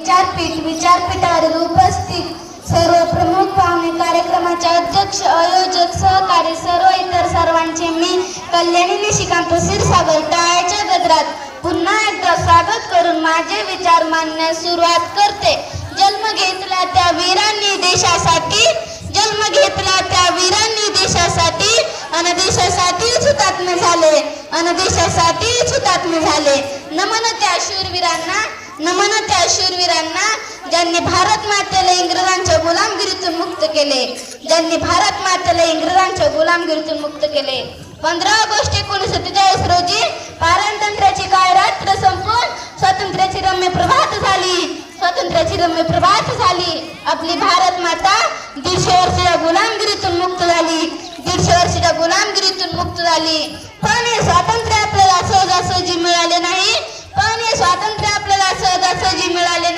विचारपीठावर उपस्थित सर्व प्रमुख पाहुणे, कार्यक्रमाचे अध्यक्ष, आयोजक, सहकारी, सर्व इतर सर्वांचे मी कल्याणी निशिकांत क्षीरसागर टाळ्याच्या गजरात पुन्हा एकदा स्वागत करून माझे विचार मांडण्यास सुरुवात करते. जन्म घेतला त्या वीरांनी देशासाठी, जन्म घेतला त्या वीरांनी देशासाठी, अन देशासाठीच हुतात्मे झाले, अन देशासाठीच हुतात्मे झाले. नमन त्या शूरवीरांना, नमन त्या शूरवीरांना ज्यांनी भारत मातेला इंग्रजांच्या गुलामगिरीतून मुक्त केले, ज्यांनी भारत मातेला इंग्रजांच्या गुलामगिरीतून मुक्त केले. 15 ऑगस्ट 1947 रोजी पारतंत्र्याची काळ रात्र संपून स्वातंत्र्याची रम्य प्रभात झाली, स्वातंत्र्याची रम्य प्रभात झाली. आपली भारत माता 150 वर्षाच्या गुलामगिरीतून मुक्त झाली, 150 वर्षाच्या गुलामगिरीतून मुक्त झाली. पण हे स्वातंत्र्य आपल्याला सहजासहजी मिळाले नाही, पण हे स्वातंत्र्य आपल्याला सहजासहजी मिळाले नाही.